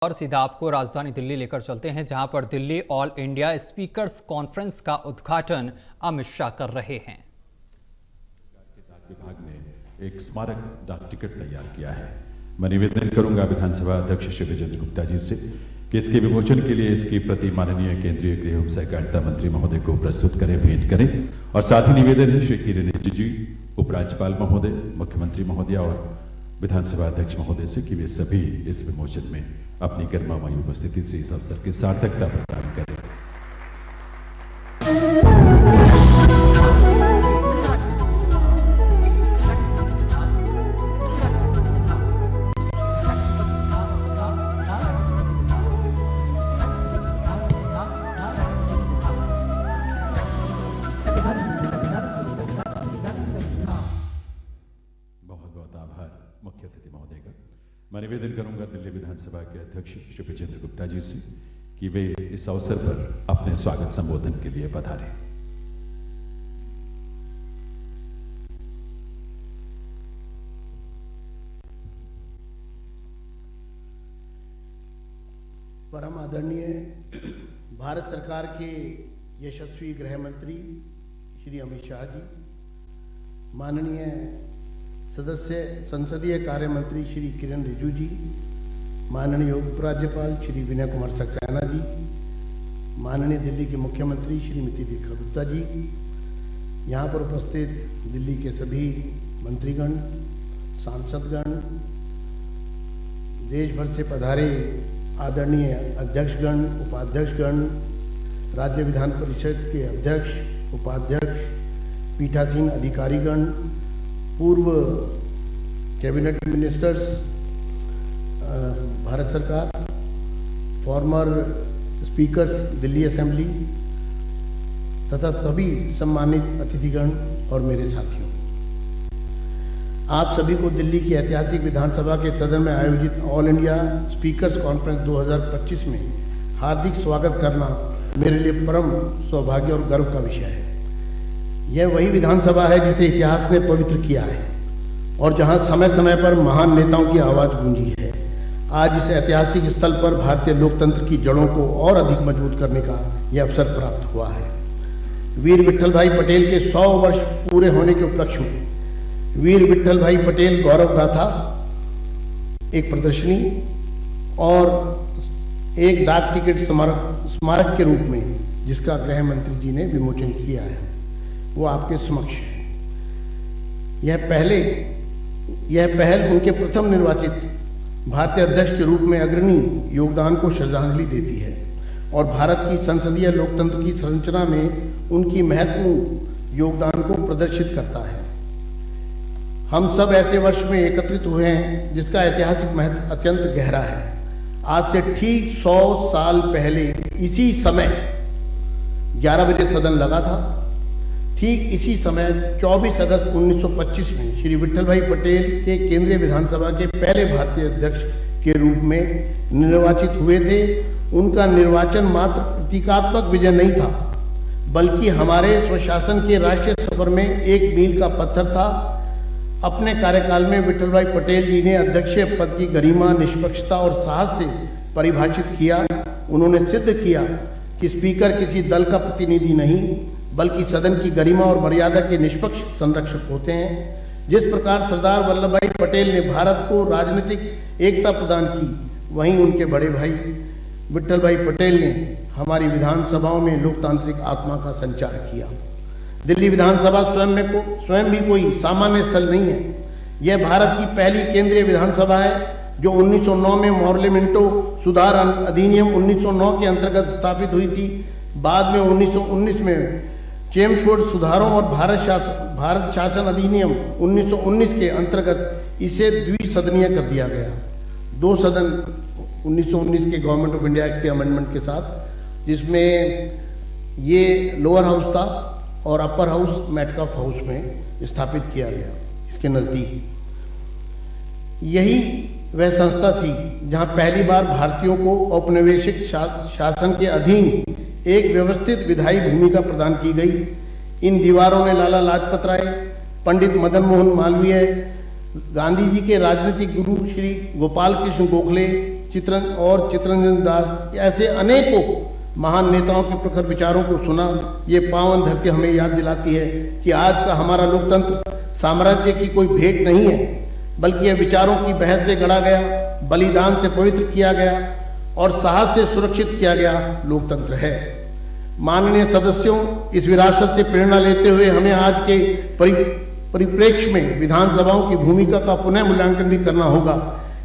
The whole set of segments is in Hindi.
और सीधा आपको राजधानी दिल्ली लेकर चलते हैं, जहां पर Delhi all India speakers conference का उद्घाटन अमित शाह कर रहे हैं। डाक विभाग ने एक स्मारक डाक टिकट तैयार किया है। मैं निवेदन करूंगा विधानसभा अध्यक्ष श्री विजेंद्र गुप्ता जी से कि इसके विमोचन के लिए इसकी प्रति माननीय केंद्रीय गृह एवं सहकारिता मंत्री महोदय को प्रस्तुत करें, भेंट करें। और साथ ही निवेदन है श्री किरेन रिजिजू जी, उपराज्यपाल महोदय, मुख्यमंत्री महोदय और विधानसभा अध्यक्ष महोदय से कि वे सभी इस विमोचन में अपनी गरिमामयी उपस्थिति से इस अवसर की सार्थकता प्रदान करें। बहुत बहुत आभार मुख्य अतिथि महोदय का। मैं निवेदन करूंगा दिल्ली विधानसभा के अध्यक्ष श्री विजेंद्र गुप्ता जी से कि वे इस अवसर पर अपने स्वागत संबोधन के लिए पधारें। परम आदरणीय भारत सरकार के यशस्वी गृह मंत्री श्री अमित शाह जी, माननीय सदस्य संसदीय कार्य मंत्री श्री किरेन रिजिजू जी, माननीय उपराज्यपाल श्री विनय कुमार सक्सेना जी, माननीय दिल्ली के मुख्यमंत्री श्रीमती रेखा गुप्ता जी, यहाँ पर उपस्थित दिल्ली के सभी मंत्रीगण, सांसदगण, देश भर से पधारे आदरणीय अध्यक्षगण, उपाध्यक्षगण, राज्य विधान परिषद के अध्यक्ष, उपाध्यक्ष, पीठासीन अधिकारीगण, पूर्व कैबिनेट मिनिस्टर्स भारत सरकार, फॉर्मर स्पीकर्स दिल्ली असेंबली तथा सभी सम्मानित अतिथिगण और मेरे साथियों, आप सभी को दिल्ली की ऐतिहासिक विधानसभा के सदन में आयोजित ऑल इंडिया स्पीकर्स कॉन्फ्रेंस 2025 में हार्दिक स्वागत करना मेरे लिए परम सौभाग्य और गर्व का विषय है। यह वही विधानसभा है जिसे इतिहास ने पवित्र किया है और जहां समय समय पर महान नेताओं की आवाज गूंजी है। आज इस ऐतिहासिक स्थल पर भारतीय लोकतंत्र की जड़ों को और अधिक मजबूत करने का यह अवसर प्राप्त हुआ है। वीर विट्ठल भाई पटेल के 100 वर्ष पूरे होने के उपलक्ष्य में वीर विट्ठल भाई पटेल गौरव गाथा एक प्रदर्शनी और एक डाक टिकट स्मारक के रूप में, जिसका गृह मंत्री जी ने विमोचन किया है, वो आपके समक्ष है। यह पहल उनके प्रथम निर्वाचित भारतीय अध्यक्ष के रूप में अग्रणी योगदान को श्रद्धांजलि देती है और भारत की संसदीय लोकतंत्र की संरचना में उनकी महत्वपूर्ण योगदान को प्रदर्शित करता है। हम सब ऐसे वर्ष में एकत्रित हुए हैं जिसका ऐतिहासिक महत्व अत्यंत गहरा है। आज से ठीक 100 साल पहले इसी समय 11 बजे सदन लगा था। ठीक इसी समय 24 अगस्त 1925 में श्री विट्ठल भाई पटेल के केंद्रीय विधानसभा के पहले भारतीय अध्यक्ष के रूप में निर्वाचित हुए थे। उनका निर्वाचन मात्र प्रतीकात्मक विजय नहीं था, बल्कि हमारे स्वशासन के राष्ट्रीय सफर में एक मील का पत्थर था। अपने कार्यकाल में विट्ठल भाई पटेल जी ने अध्यक्षीय पद की गरिमा, निष्पक्षता और साहस से परिभाषित किया। उन्होंने सिद्ध किया कि स्पीकर किसी दल का प्रतिनिधि नहीं, बल्कि सदन की गरिमा और मर्यादा के निष्पक्ष संरक्षक होते हैं। जिस प्रकार सरदार वल्लभ भाई पटेल ने भारत को राजनीतिक एकता प्रदान की, वहीं उनके बड़े भाई विट्ठल भाई पटेल ने हमारी विधानसभाओं में लोकतांत्रिक आत्मा का संचार किया। दिल्ली विधानसभा स्वयं भी कोई सामान्य स्थल नहीं है। यह भारत की पहली केंद्रीय विधानसभा है जो 1909 में मॉर्लेमेंटो सुधार अधिनियम 1909 के अंतर्गत स्थापित हुई थी। बाद में 1919 में चेम्सफोर्ड सुधारों और भारत शासन अधिनियम 1919 के अंतर्गत इसे द्विसदनीय कर दिया गया। 2 सदन 1919 के गवर्नमेंट ऑफ इंडिया एक्ट के अमेंडमेंट के साथ, जिसमें ये लोअर हाउस था और अपर हाउस मेटकाफ हाउस में स्थापित किया गया, इसके नज़दीक। यही वह संस्था थी जहां पहली बार भारतीयों को औपनिवेशिक शासन के अधीन एक व्यवस्थित विधायी भूमिका प्रदान की गई। इन दीवारों ने लाला लाजपत राय, पंडित मदन मोहन मालवीय, गांधी जी के राजनीतिक गुरु श्री गोपाल कृष्ण गोखले, चित्तरंजन दास, ऐसे अनेकों महान नेताओं के प्रखर विचारों को सुना। ये पावन धरती हमें याद दिलाती है कि आज का हमारा लोकतंत्र साम्राज्य की कोई भेंट नहीं है, बल्कि यह विचारों की बहस से गढ़ा गया, बलिदान से पवित्र किया गया और साहस से सुरक्षित किया गया लोकतंत्र है। माननीय सदस्यों, इस विरासत से प्रेरणा लेते हुए हमें आज के परिप्रेक्ष्य में विधानसभाओं की भूमिका का पुनः मूल्यांकन भी करना होगा।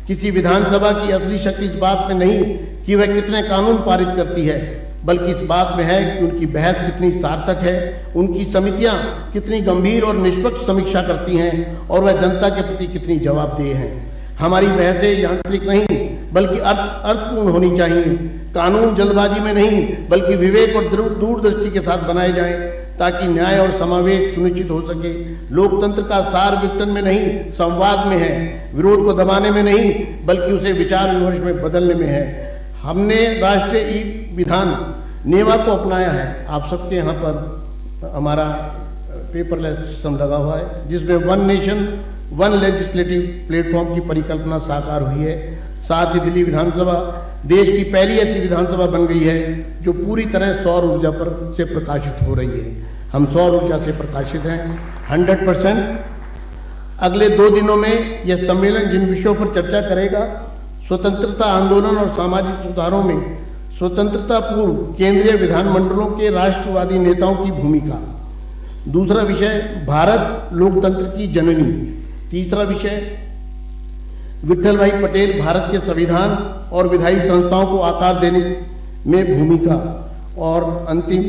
किसी विधानसभा की असली शक्ति इस बात में नहीं कि वह कितने कानून पारित करती है, बल्कि इस बात में है कि उनकी बहस कितनी सार्थक है, उनकी समितियां कितनी गंभीर और निष्पक्ष समीक्षा करती हैं और वह जनता के प्रति कितनी जवाबदेह हैं। हमारी बहसें यांत्रिक नहीं बल्कि अर्थपूर्ण होनी चाहिए। कानून जल्दबाजी में नहीं बल्कि विवेक और दूरदृष्टि के साथ बनाए जाएं, ताकि न्याय और समावेश सुनिश्चित हो सके। लोकतंत्र का सार विघटन में नहीं, संवाद में है। विरोध को दबाने में नहीं बल्कि उसे विचार विमर्श में बदलने में है। हमने राष्ट्रीय ई विधान नेवा को अपनाया है। आप सबके यहाँ पर हमारा पेपरलेस सिस्टम लगा हुआ है, जिसमें one nation one legislative platform की परिकल्पना साकार हुई है। साथ ही दिल्ली विधानसभा देश की पहली ऐसी विधानसभा बन गई है जो पूरी तरह सौर ऊर्जा पर से प्रकाशित हो रही है। हम सौर ऊर्जा से प्रकाशित हैं 100%। अगले 2 दिनों में यह सम्मेलन जिन विषयों पर चर्चा करेगा, स्वतंत्रता आंदोलन और सामाजिक सुधारों में स्वतंत्रता पूर्व केंद्रीय विधानमंडलों के राष्ट्रवादी नेताओं की भूमिका। दूसरा विषय, भारत लोकतंत्र की जननी। तीसरा विषय, विट्ठल भाई पटेल भारत के संविधान और विधायी संस्थाओं को आकार देने में भूमिका। और अंतिम,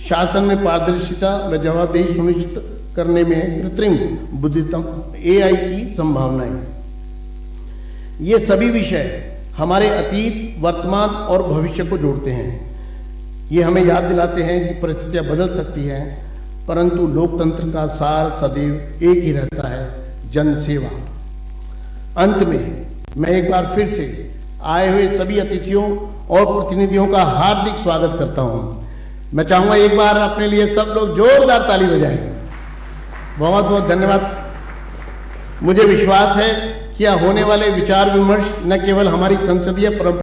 शासन में पारदर्शिता व जवाबदेही सुनिश्चित करने में कृत्रिम बुद्धिमत्ता AI की संभावनाएं। ये सभी विषय हमारे अतीत, वर्तमान और भविष्य को जोड़ते हैं। ये हमें याद दिलाते हैं कि परिस्थितियां बदल सकती हैं, परंतु लोकतंत्र का सार सदैव एक ही रहता है, जनसेवा। अंत में मैं एक बार फिर से आए हुए सभी अतिथियों और प्रतिनिधियों का हार्दिक स्वागत करता हूं। मैं चाहूंगा एक बार अपने लिए सब लोग जोरदार ताली बजाएं। बहुत बहुत धन्यवाद। मुझे विश्वास है कि यह होने वाले विचार विमर्श न केवल हमारी संसदीय परंपरा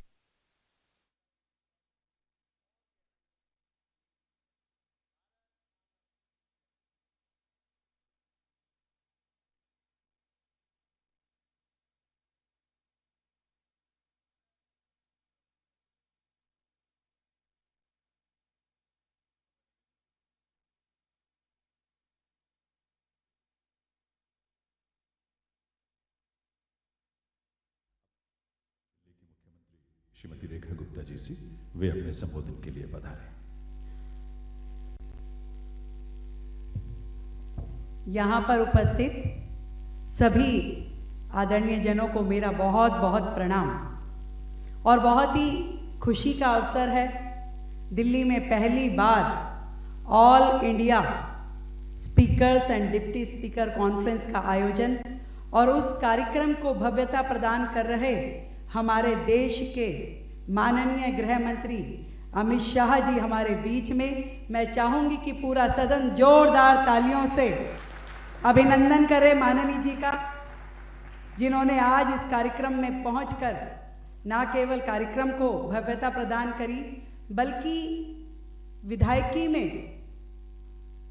श्रीमती रेखा गुप्ता जी से वे अपने संबोधन के लिए पधारें। यहाँ पर उपस्थित सभी आदरणीय जनों को मेरा बहुत बहुत प्रणाम। और बहुत ही खुशी का अवसर है, दिल्ली में पहली बार all India speakers and deputy speaker conference का आयोजन और उस कार्यक्रम को भव्यता प्रदान कर रहे हमारे देश के माननीय गृह मंत्री अमित शाह जी हमारे बीच में। मैं चाहूँगी कि पूरा सदन जोरदार तालियों से अभिनंदन करे माननीय जी का, जिन्होंने आज इस कार्यक्रम में पहुंचकर न केवल कार्यक्रम को भव्यता प्रदान करी, बल्कि विधायकी में,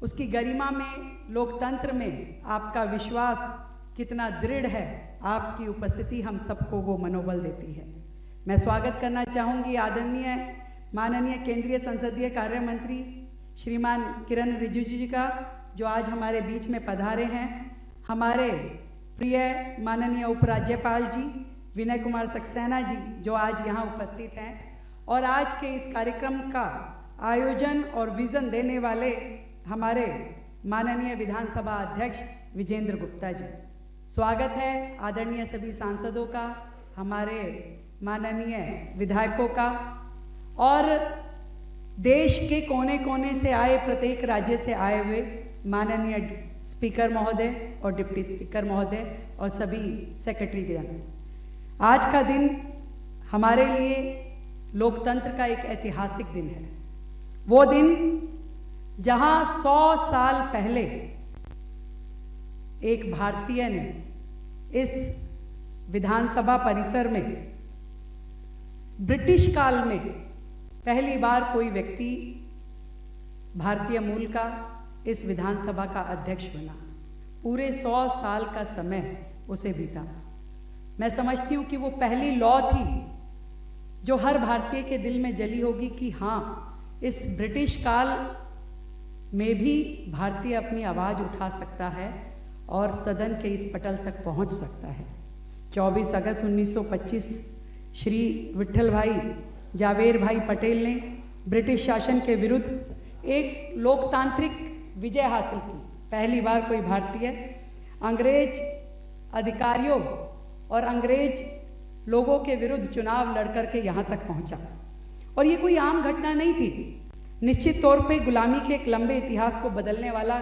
उसकी गरिमा में, लोकतंत्र में आपका विश्वास कितना दृढ़ है, आपकी उपस्थिति हम सबको वो मनोबल देती है। मैं स्वागत करना चाहूँगी आदरणीय माननीय केंद्रीय संसदीय कार्य मंत्री श्रीमान किरण रिजिजू जी का, जो आज हमारे बीच में पधारे हैं। हमारे प्रिय माननीय उपराज्यपाल जी विनय कुमार सक्सेना जी, जो आज यहाँ उपस्थित हैं, और आज के इस कार्यक्रम का आयोजन और विज़न देने वाले हमारे माननीय विधानसभा अध्यक्ष विजेंद्र गुप्ता जी। स्वागत है आदरणीय सभी सांसदों का, हमारे माननीय विधायकों का, और देश के कोने कोने से आए, प्रत्येक राज्य से आए हुए माननीय स्पीकर महोदय और डिप्टी स्पीकर महोदय और सभी सेक्रेटरी गण। आज का दिन हमारे लिए लोकतंत्र का एक ऐतिहासिक दिन है। वो दिन जहां 100 साल पहले एक भारतीय ने इस विधानसभा परिसर में ब्रिटिश काल में पहली बार कोई व्यक्ति भारतीय मूल का इस विधानसभा का अध्यक्ष बना। पूरे 100 साल का समय उसे बीता। मैं समझती हूँ कि वो पहली लॉ थी जो हर भारतीय के दिल में जली होगी कि हाँ, इस ब्रिटिश काल में भी भारतीय अपनी आवाज़ उठा सकता है और सदन के इस पटल तक पहुँच सकता है। 24 अगस्त 1925 श्री विट्ठल भाई जावेर भाई पटेल ने ब्रिटिश शासन के विरुद्ध एक लोकतांत्रिक विजय हासिल की। पहली बार कोई भारतीय अंग्रेज अधिकारियों और अंग्रेज लोगों के विरुद्ध चुनाव लड़कर के यहाँ तक पहुँचा। और ये कोई आम घटना नहीं थी, निश्चित तौर पे गुलामी के एक लंबे इतिहास को बदलने वाला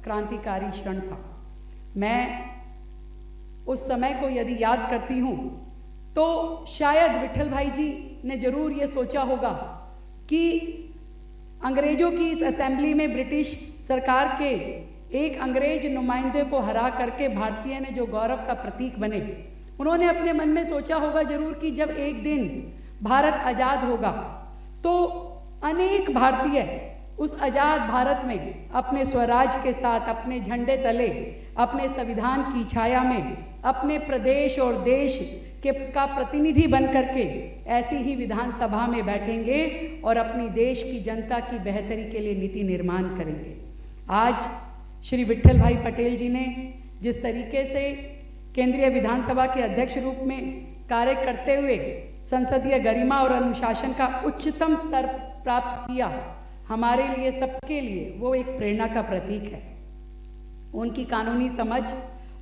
क्रांतिकारी क्षण था। मैं उस समय को यदि याद करती हूँ तो शायद विट्ठल भाई जी ने जरूर ये सोचा होगा कि अंग्रेजों की इस असेंबली में ब्रिटिश सरकार के एक अंग्रेज नुमाइंदे को हरा करके भारतीय ने जो गौरव का प्रतीक बने, उन्होंने अपने मन में सोचा होगा जरूर कि जब एक दिन भारत आज़ाद होगा तो अनेक भारतीय उस आज़ाद भारत में अपने स्वराज के साथ, अपने झंडे तले, अपने संविधान की छाया में, अपने प्रदेश और देश का प्रतिनिधि बन करके ऐसी ही विधानसभा में बैठेंगे और अपनी देश की जनता की बेहतरी के लिए नीति निर्माण करेंगे। आज श्री विट्ठल भाई पटेल जी ने जिस तरीके से केंद्रीय विधानसभा के अध्यक्ष रूप में कार्य करते हुए संसदीय गरिमा और अनुशासन का उच्चतम स्तर प्राप्त किया, हमारे लिए, सबके लिए वो एक प्रेरणा का प्रतीक है। उनकी कानूनी समझ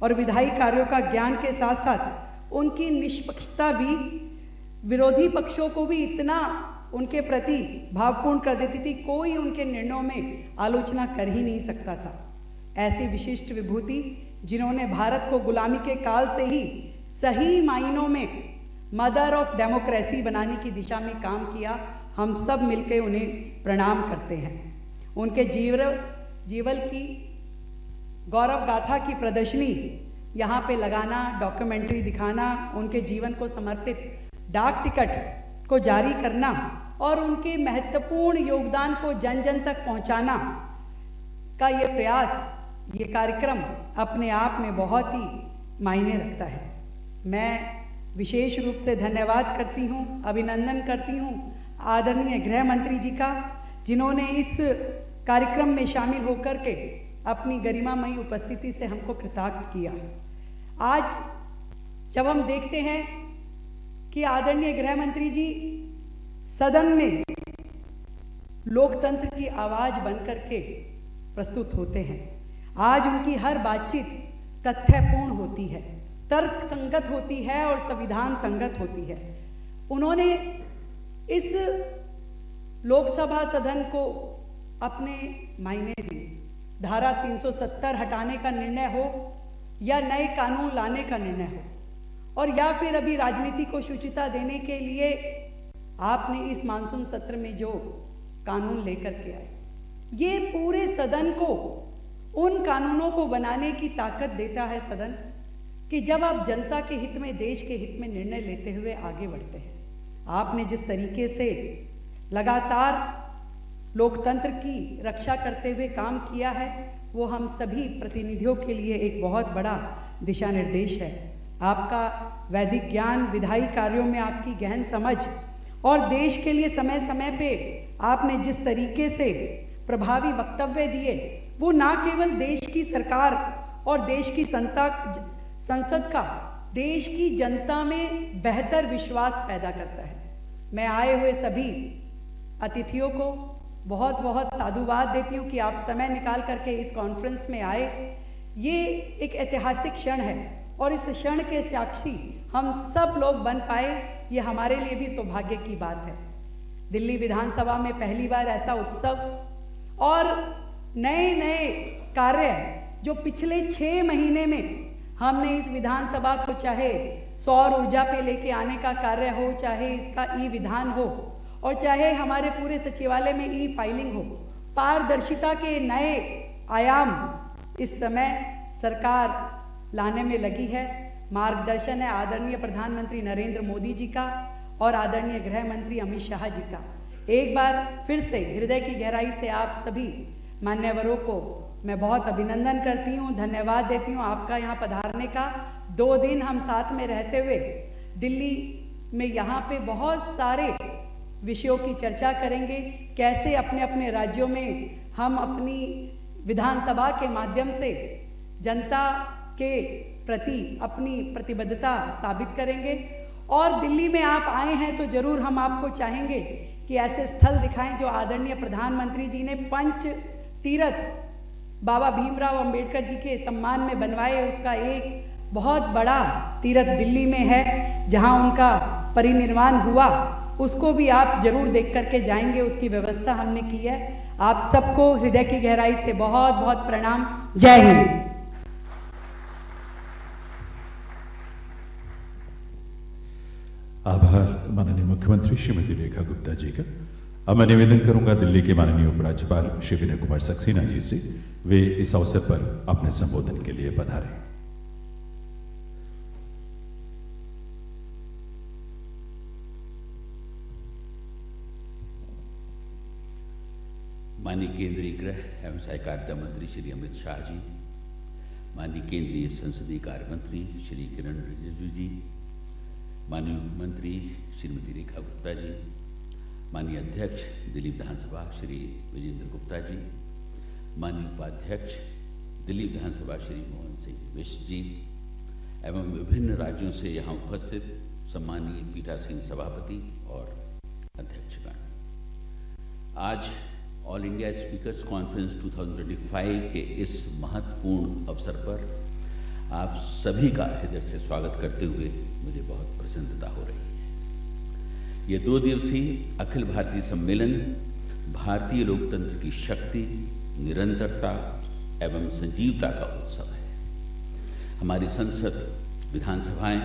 और विधायी कार्यों का ज्ञान के साथ साथ उनकी निष्पक्षता भी विरोधी पक्षों को भी इतना उनके प्रति भावपूर्ण कर देती थी, कोई उनके निर्णयों में आलोचना कर ही नहीं सकता था। ऐसी विशिष्ट विभूति जिन्होंने भारत को गुलामी के काल से ही सही मायनों में मदर ऑफ डेमोक्रेसी बनाने की दिशा में काम किया, हम सब मिलकर उन्हें प्रणाम करते हैं। उनके जीवन की गौरव गाथा की प्रदर्शनी यहाँ पे लगाना, डॉक्यूमेंट्री दिखाना, उनके जीवन को समर्पित डाक टिकट को जारी करना और उनके महत्वपूर्ण योगदान को जन जन तक पहुँचाना का ये प्रयास, ये कार्यक्रम अपने आप में बहुत ही मायने रखता है। मैं विशेष रूप से धन्यवाद करती हूँ, अभिनंदन करती हूँ आदरणीय गृह मंत्री जी का, जिन्होंने इस कार्यक्रम में शामिल होकर के अपनी गरिमामयी उपस्थिति से हमको कृतार्थ किया। आज जब हम देखते हैं कि आदरणीय गृह मंत्री जी सदन में लोकतंत्र की आवाज़ बनकर के प्रस्तुत होते हैं, आज उनकी हर बातचीत तथ्यपूर्ण होती है, तर्क संगत होती है और संविधान संगत होती है। उन्होंने इस लोकसभा सदन को अपने मायने दिए। धारा 370 हटाने का निर्णय हो या नए कानून लाने का निर्णय हो, और या फिर अभी राजनीति को शुचिता देने के लिए आपने इस मानसून सत्र में जो कानून लेकर के आए, ये पूरे सदन को उन कानूनों को बनाने की ताकत देता है सदन, कि जब आप जनता के हित में, देश के हित में निर्णय लेते हुए आगे बढ़ते हैं। आपने जिस तरीके से लगातार लोकतंत्र की रक्षा करते हुए काम किया है, वो हम सभी प्रतिनिधियों के लिए एक बहुत बड़ा दिशा निर्देश है। आपका वैदिक ज्ञान, विधायी कार्यों में आपकी गहन समझ और देश के लिए समय समय पे आपने जिस तरीके से प्रभावी वक्तव्य दिए, वो ना केवल देश की सरकार और देश की संसद का देश की जनता में बेहतर विश्वास पैदा करता है। मैं आए हुए सभी अतिथियों को बहुत बहुत साधुवाद देती हूँ कि आप समय निकाल करके इस कॉन्फ्रेंस में आए। ये एक ऐतिहासिक क्षण है और इस क्षण के साक्षी हम सब लोग बन पाए, ये हमारे लिए भी सौभाग्य की बात है। दिल्ली विधानसभा में पहली बार ऐसा उत्सव और नए नए कार्य जो पिछले 6 महीने में हमने इस विधानसभा को, चाहे सौर ऊर्जा पे लेके आने का कार्य हो, चाहे इसका ई विधान हो, और चाहे हमारे पूरे सचिवालय में ई फाइलिंग हो, पारदर्शिता के नए आयाम इस समय सरकार लाने में लगी है। मार्गदर्शन है आदरणीय प्रधानमंत्री नरेंद्र मोदी जी का और आदरणीय गृह मंत्री अमित शाह जी का एक बार फिर से हृदय की गहराई से आप सभी मान्यवरों को मैं बहुत अभिनंदन करती हूँ, धन्यवाद देती हूँ आपका यहाँ पधारने का। 2 दिन हम साथ में रहते हुए दिल्ली में यहाँ पे बहुत सारे विषयों की चर्चा करेंगे, कैसे अपने अपने राज्यों में हम अपनी विधानसभा के माध्यम से जनता के प्रति अपनी प्रतिबद्धता साबित करेंगे। और दिल्ली में आप आए हैं तो ज़रूर हम आपको चाहेंगे कि ऐसे स्थल दिखाएं जो आदरणीय प्रधानमंत्री जी ने पंच तीर्थ बाबा भीमराव अंबेडकर जी के सम्मान में बनवाए, उसका एक बहुत बड़ा तीर्थ दिल्ली में है जहां उनका परिनिर्वाण हुआ, उसको भी आप जरूर देख करके जाएंगे। उसकी व्यवस्था हमने की है। आप सबको हृदय की गहराई से बहुत बहुत प्रणाम। जय हिंद। आभार माननीय मुख्यमंत्री श्रीमती रेखा गुप्ता जी का। अब मैं निवेदन करूंगा दिल्ली के माननीय उपराज्यपाल श्री विनय कुमार सक्सेना जी से, वे इस अवसर पर अपने संबोधन के लिए पधारें। माननीय केंद्रीय गृह एवं सहकारिता मंत्री श्री अमित शाह जी, माननीय केंद्रीय संसदीय कार्य मंत्री श्री किरण रिजिजू जी, माननीय मुख्यमंत्री श्रीमती रेखा गुप्ता जी, माननीय अध्यक्ष दिल्ली विधानसभा श्री विजेंद्र गुप्ता जी, माननीय उपाध्यक्ष दिल्ली विधानसभा श्री मोहन सिंह बिष्ट जी एवं विभिन्न राज्यों से यहाँ उपस्थित सम्मानीय पीठासीन सभापति और अध्यक्षगण, आज ऑल इंडिया स्पीकर्स कॉन्फ्रेंस 2025 के इस महत्वपूर्ण अवसर पर आप सभी का हृदय से स्वागत करते हुए मुझे बहुत प्रसन्नता हो रही है। ये 2 दिवसीय अखिल भारतीय सम्मेलन भारतीय लोकतंत्र की शक्ति, निरंतरता एवं संजीवता का उत्सव है। हमारी संसद, विधानसभाएं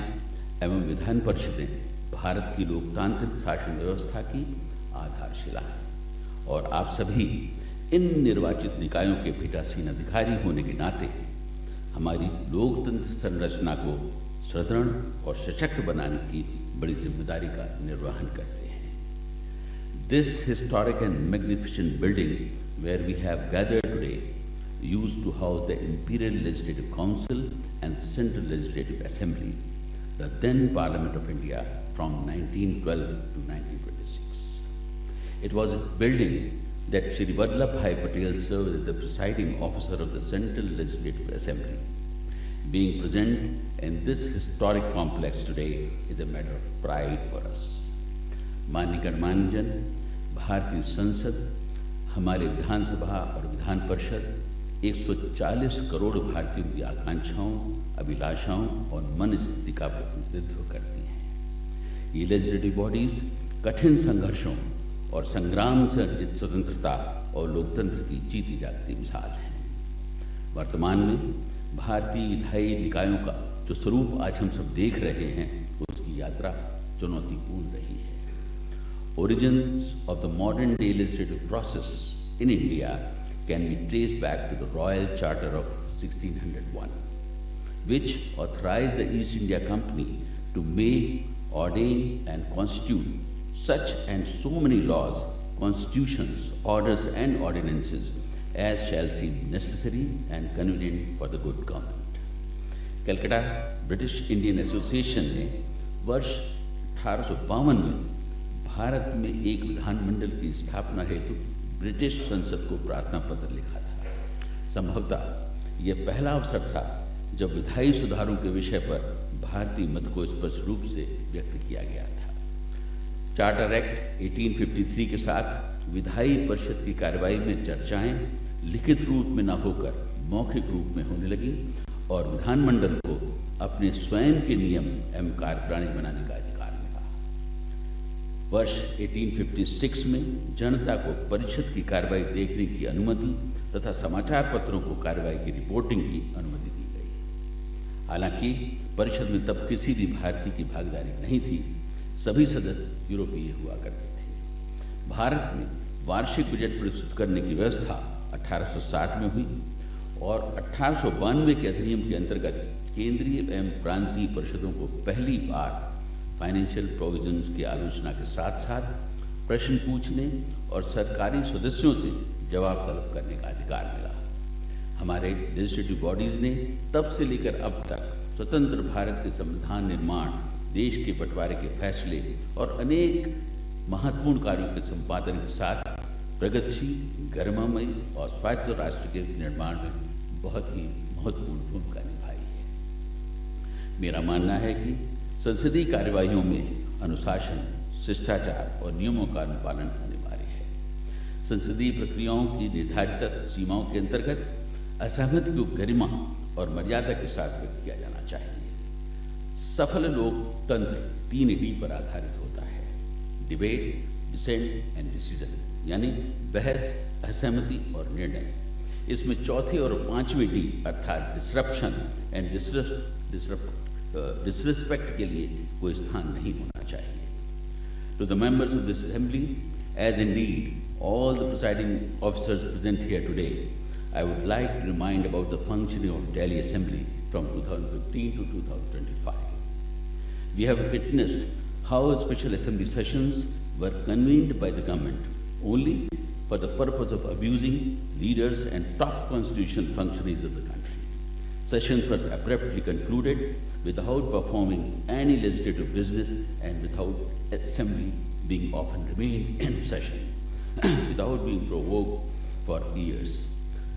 एवं विधान परिषदें भारत की लोकतांत्रिक शासन व्यवस्था की आधारशिला हैं और आप सभी इन निर्वाचित निकायों के पीठासीन अधिकारी होने के नाते हमारी लोकतंत्र संरचना को सुदृढ़ और सशक्त बनाने की बड़ी जिम्मेदारी का निर्वहन करते हैं। This historic and magnificent building where we have gathered today used to house the Imperial Legislative Council and Central Legislative Assembly, the then Parliament of India from 1912 to 1926. It was this building that Shri Vallabhbhai Patel served as the presiding officer of the Central Legislative Assembly. Being present in this historic complex today is a matter of pride for us. माननीय गणमान्यजन, भारतीय संसद, हमारे विधानसभा और विधान परिषद 140 करोड़ भारतीयों की आकांक्षाओं, अभिलाषाओं और मन स्थिति का प्रतिनिधित्व करती हैं। ये लेजिस्लेटिव बॉडीज कठिन संघर्षों और संग्राम से अर्जित स्वतंत्रता और लोकतंत्र की जीती जागती मिसाल है। वर्तमान में भारतीय विधायी निकायों का जो स्वरूप आज हम सब देख रहे हैं, उसकी यात्रा चुनौतीपूर्ण रही है। Origins of the modern day legislative process in India can be traced back to the Royal Charter of 1601, which authorized the East India Company to make, ordain and constitute such and so many laws, constitutions, orders and ordinances as shall seem necessary and convenient for the good government. Calcutta British Indian association ने वर्ष 1852 में भारत में एक विधानमंडल की स्थापना हेतु ब्रिटिश संसद को प्रार्थना पत्र लिखा था। संभवतः यह पहला अवसर था जब विधायी सुधारों के विषय पर भारतीय मत को स्पष्ट रूप से व्यक्त किया गया था। चार्टर एक्ट 1853 के साथ विधायी परिषद की कार्रवाई में चर्चाएं लिखित रूप में न होकर मौखिक रूप में होने लगी और विधानमंडल को अपने स्वयं के नियम एवं कार्यप्रणाली बनाने का अधिकार मिला। वर्ष 1856 में जनता को परिषद की कार्रवाई देखने की अनुमति तथा समाचार पत्रों को कार्रवाई की रिपोर्टिंग की अनुमति दी गई। हालांकि परिषद में तब किसी भी भारतीय की भागीदारी नहीं थी, सभी सदस्य यूरोपीय हुआ करते थे। भारत में वार्षिक बजट प्रस्तुत करने की व्यवस्था 1860 में हुई और 1892 के अधिनियम के अंतर्गत केंद्रीय एवं प्रांतीय परिषदों को पहली बार फाइनेंशियल प्रोविजंस की आलोचना के साथ साथ प्रश्न पूछने और सरकारी सदस्यों से जवाब तलब करने का अधिकार मिला। हमारे लेजिस्लेटिव बॉडीज़ ने तब से लेकर अब तक स्वतंत्र भारत के संविधान निर्माण, देश के बंटवारे के फैसले और अनेक महत्वपूर्ण कार्यों के संपादन के साथ प्रगतिशील, गरिमामयी और स्वायत्त राष्ट्र के निर्माण में बहुत ही महत्वपूर्ण भूमिका निभाई है। मेरा मानना है कि संसदीय कार्यवाहियों में अनुशासन, शिष्टाचार और नियमों का अनुपालन अनिवार्य है। संसदीय प्रक्रियाओं की निर्धारित सीमाओं के अंतर्गत असहमति को गरिमा और मर्यादा के साथ व्यक्त किया जाना चाहिए। सफल लोकतंत्र 3D पर आधारित होता है: डिबेट, डिसेंट एंड डिसीजन, यानी बहस, असहमति और निर्णय। इसमें चौथे और पांचवें D अर्थात डिसरप्शन एंड डिसरिस्पेक्ट के लिए कोई स्थान नहीं होना चाहिए। To the members of this assembly, as indeed all the presiding officers present here today, I would like to remind about the functioning of Delhi Assembly from 2015 to 2025. We have witnessed how special assembly sessions were convened by the government only for the purpose of abusing leaders and top constitutional functionaries of the country. Sessions were abruptly concluded without performing any legislative business and without assembly being often remained in session without being provoked for years.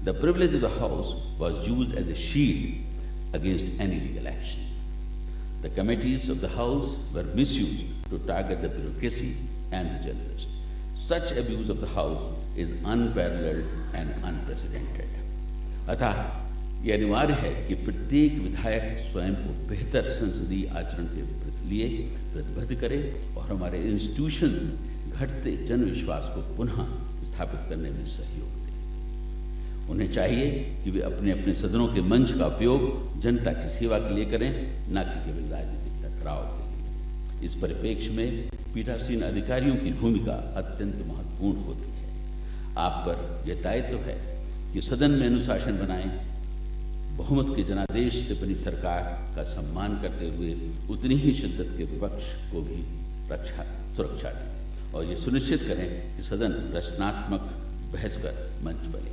The privilege of the House was used as a shield against any legal action. The committees of the House were misused to target the bureaucracy and the journalists. Such abuse of the House is unparalleled and unprecedented. अतः यह अनिवार्य है कि प्रत्येक विधायक स्वयं को बेहतर संसदीय आचरण के लिए प्रतिबद्ध करे और हमारे इंस्टीट्यूशन में घटते जनविश्वास को पुनः स्थापित करने में सहयोग दे। उन्हें चाहिए कि वे अपने अपने सदनों के मंच का उपयोग जनता की सेवा के लिए करें, न कि केवल राजनीतिक टकराव के लिए। इस परिप्रेक्ष्य में पीठासीन अधिकारियों की भूमिका अत्यंत महत्वपूर्ण होती है। आप पर यह दायित्व है कि सदन में अनुशासन बनाएं, बहुमत के जनादेश से बनी सरकार का सम्मान करते हुए उतनी ही शिद्दत के विपक्ष को भी सुरक्षा दें और ये सुनिश्चित करें कि सदन रचनात्मक बहस कर मंच बने।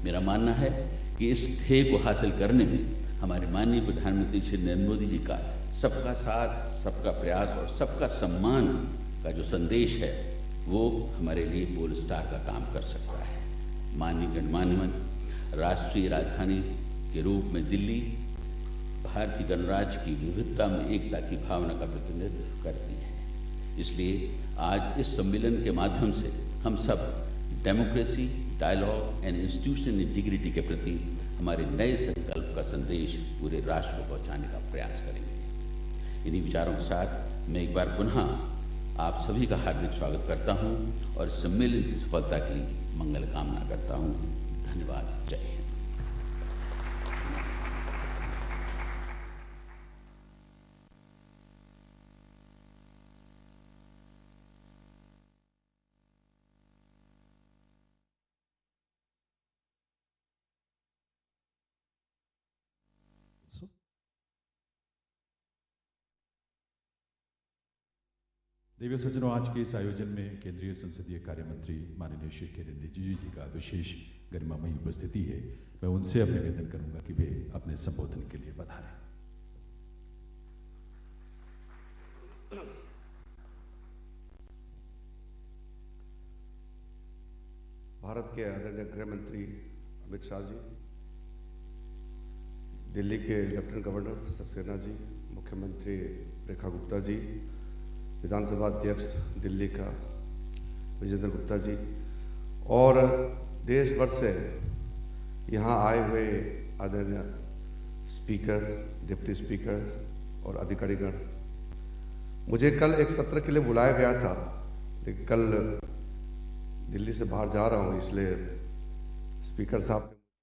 मेरा मानना है कि इस ध्येय को हासिल करने में हमारे माननीय प्रधानमंत्री श्री नरेंद्र मोदी जी का सबका साथ, सबका प्रयास और सबका सम्मान का जो संदेश है वो हमारे लिए पोल स्टार का काम कर सकता है। माननीय गणमान्यवन, राष्ट्रीय राजधानी के रूप में दिल्ली भारतीय गणराज्य की विविधता में एकता की भावना का प्रतिनिधित्व करती है। इसलिए आज इस सम्मेलन के माध्यम से हम सब democracy, dialogue and institutional integrity के प्रति हमारे नए संकल्प का संदेश पूरे राष्ट्र को पहुंचाने का प्रयास करेंगे। इन्हीं विचारों के साथ मैं एक बार पुनः आप सभी का हार्दिक स्वागत करता हूं और सम्मेलन की सफलता के लिए मंगल कामना करता हूं। धन्यवाद। जय हिंद। देवी सज्जनों, आज के इस आयोजन में केंद्रीय संसदीय कार्य मंत्री माननीय श्री किरेन रिजिजू जी का विशेष गरिमामयी उपस्थिति है। मैं उनसे अब निवेदन करूंगा कि वे अपने संबोधन के लिए पधारें। भारत के आदरणीय गृह मंत्री अमित शाह जी, दिल्ली के लेफ्टिनेंट गवर्नर सक्सेना जी, मुख्यमंत्री रेखा गुप्ता जी, विधानसभा अध्यक्ष दिल्ली का विजेंद्र गुप्ता जी और देश भर से यहाँ आए हुए आदरणीय स्पीकर, डिप्टी स्पीकर और अधिकारीगण। मुझे कल एक सत्र के लिए बुलाया गया था, लेकिन कल दिल्ली से बाहर जा रहा हूँ, इसलिए स्पीकर साहब